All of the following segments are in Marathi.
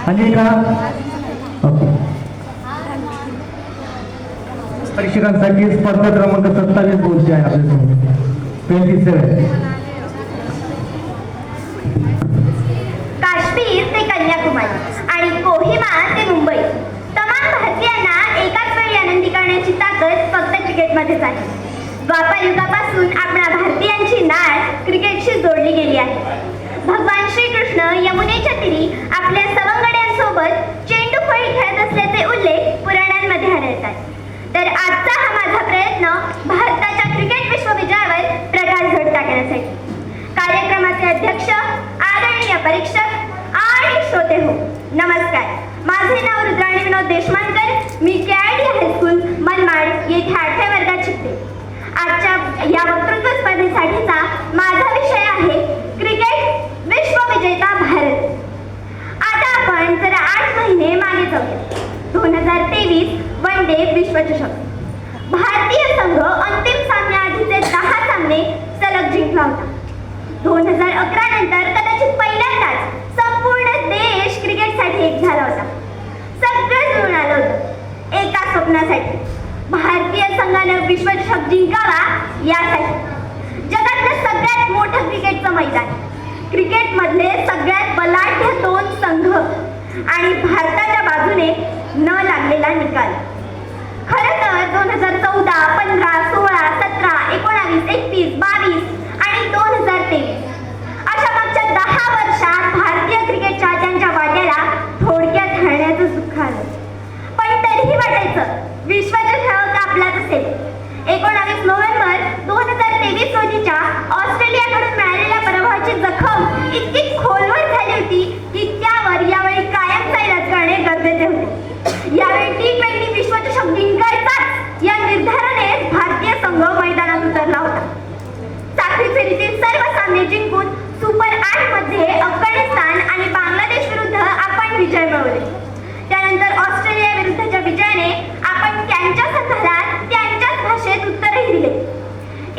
अनिका ओके. परीक्षकांसाठी स्पर्धा क्रमांक 27 बोलते आहे आपल्यासमोर 27. काश्मीर ते कन्याकुमारी आणि कोहिमा ते मुंबई तमाम भारतीयांना एकाच वेळी आनंदी करण्याची ताकद फक्त क्रिकेटमध्येच आहे. द्वापर युगापासून आपल्या भारतीयांची नाळ क्रिकेटशी जोडली गेली आहे. भगवान श्रीकृष्ण यमुनेच्या तीरी आपल्या सवंगड्यांसोबत चेंडू फळी खेळत असल्याचे उल्लेख पुराणांमध्ये आढळतात. तर आजचा हा माझा प्रयत्न भारताच्या क्रिकेट विश्वविजयावर प्रकाश झोत टाकण्यासाठी. कार्यक्रमाचे अध्यक्ष, आदरणीय परीक्षक आणि श्रोते हो, नमस्कार. माझे नाव रुद्राणी विनोद देशमानकर. मी केआयडी हायस्कूल मनमाड येथे 8व्या वर्गात शिकते. आजच्या या वक्तृत्व स्पर्धेसाठीचा माझा विषय आहे क्रिकेट विश्वविजेता भारत. आता आपण जरा 8 महिने मागे जाऊया. 2023 वन डे विश्वचषक. भारतीय संघ अंतिम सामन्याआधीचे 10 सामने सलग जिंकला होता. 2011 नंतर कदाचित पहिल्यांदाच संपूर्ण देश क्रिकेटसाठी एक झाला होता. सगळं जुळून आलं होतं एका स्वप्नासाठी. भारतीय संघानं विश्वचषक जिंकावा यासाठी. जगातलं सगळ्यात मोठं क्रिकेटचं मैदान, क्रिकेटमधले सगळ्यात बलाढ्य 2 संघ आणि भारताच्या बाजूने न लागलेला निकाल. खरं तर 2014, 15, 16, 17, 19, 21, 22 आणि 2023 अशा मागच्या 10 वर्षात भारतीय क्रिकेट चाहत्यांच्या वाट्याला थोडक्यात हरण्याचं सुख आलं. पण तरीही वाटायचं विश्वचषक आपलाच असेल. 19 नोव्हेंबर 2023 रोजीच्या ऑस्ट्रेलियाकडून मिळालेल्या पराभवाची जखम इतकी खोलवर झाली होती की त्यावर यावेळी कायमचा इलाज करणे गरजेचे होते. यावेळी T20 विश्वचषक जिंकायचाच या निर्धाराने भारतीय संघ मैदानात उतरला होता. साखळी फेरीतील सर्व सामने जिंकून सुपर 8 मध्ये अफगाणिस्तान आणि बांगलादेश विरुद्ध आपण विजय मिळवले. त्यानंतर ऑस्ट्रेलिया विरुद्धच्या विजयाने आपण त्यांच्या संघाला त्यांच्याच भाषेत उत्तरही दिले.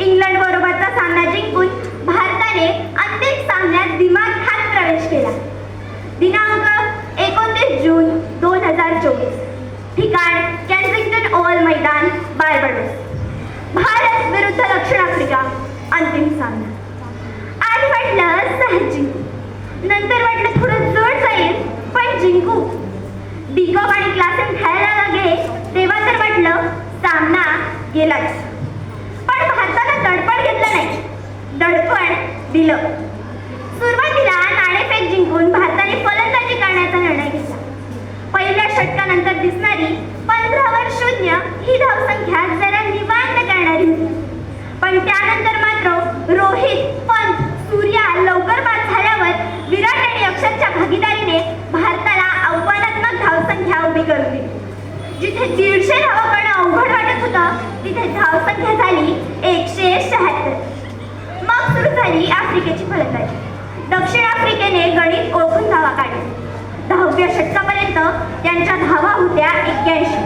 इंग्लंड बरोबरचा सामना जिंकून भारताने अंतिम सामन्यात दिमाखात प्रवेश केला. दिनांक 29 जून 2024. ठिकाण केन्सिंग्टन ओव्हल मैदान, बार्बाडोस. भारत विरुद्ध दक्षिण आफ्रिका अंतिम सामना. आधी वाटलं सहज जिंकू, नंतर वाटलं थोडं जड जाईल पण जिंकू. बिकॉप आणि क्लासेस खेळायला लागले तेव्हा तर वाटलं सामना गेलाच. पण भारतानं दडपण घेतलं नाही, दडपण दिलं. सुरुवातीला नाणेफेक जिंकून भारताने फलंदाजी करण्याचा निर्णय घेतला. पहिल्या षटकानंतर दिसणारी 15/0 ही धावसंख्या जरा निवांत करणारी होती. पण त्यानंतर मात्र रोहित, पंत, सूर्या लवकर बाद झाल्यावर विराट आणि अक्षरच्या भागीदारीने भारताला आव्हानात्मक धावसंख्या उभी करून दिली. जिथे 150 धावा करणं अवघड वाटत होतं तिथे धावसंख्या झाली 176. मग सुरू झाली आफ्रिकेची फलंदाजी. दक्षिण आफ्रिकेने गणित ओळखून धावा काढल्या. 10व्या षटकापर्यंत त्यांच्या धावा होत्या 81.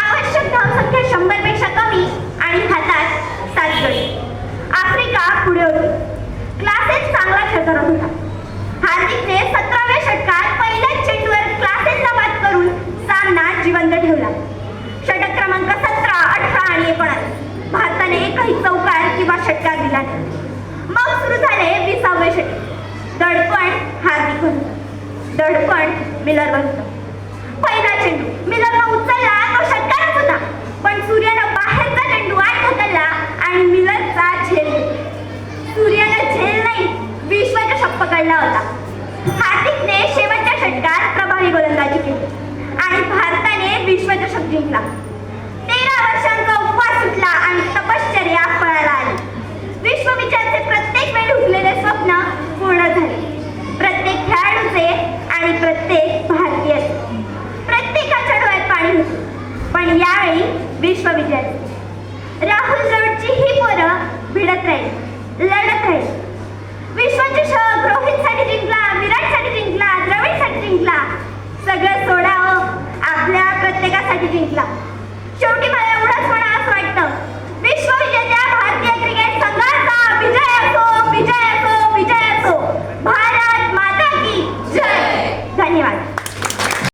आवश्यक धावसंख्या 100 पेक्षा कमी आणि हातात 7 गडी. आफ्रिका पुढे होती. क्लासेस चांगला खेळ करत होता. हार्दिकने 17व्या षटकात पहिल्याच चेंडूवर क्लासेसला बाद करून सामना जिवंत ठेवला. षटक क्रमांक 17, 18 आणि 19 भारताने एकही चौकार किंवा षटकार दिला नाही. मग सुरू झाले 20वे षटक. दडपण हार्दिक होतं, दडपण मिलरवर होतं. पहिला चेंडू मिलरनं उचलला तो षटकारच होता. पण सूर्यानं बाहेरचा चेंडू आत ढकलला आणि मिलरचा झेल. सूर्यानं झेल नाही विश्वचषक पकडला होता. हार्दिकने शेवटच्या षटकात प्रभावी गोलंदाजी केली आणि भारताने विश्वचषक जिंकला. 13 वर्षांचा उपवास सुटला आणि तपश्चर्या फळाला आली. विश्वविजयाचे प्रत्येक वेळी उठलेले स्वप्न पूर्ण झाले. प्रत्येक खेळाडूचे आणि प्रत्येक भारतीयाचे. प्रत्येकाच्या डोळ्यात पाणी होते. पण यावेळी विश्वविजयाचे. राहुल द्रविडची ही पोरं भिडत राहील, लढत राहील. विश्वचषक रोहितसाठी जिंकला, विराटसाठी जिंकला, द्रविडसाठी जिंकला. सगळं सोडावं, आपल्या प्रत्येकासाठी जिंकला. शेवटी मला एवढंच म्हणावं असं वाटतं, विश्वविजेत्या भारतीय क्रिकेट संघाचा विजय असो, विजय असो, विजय असो. भारत माता की जय. धन्यवाद.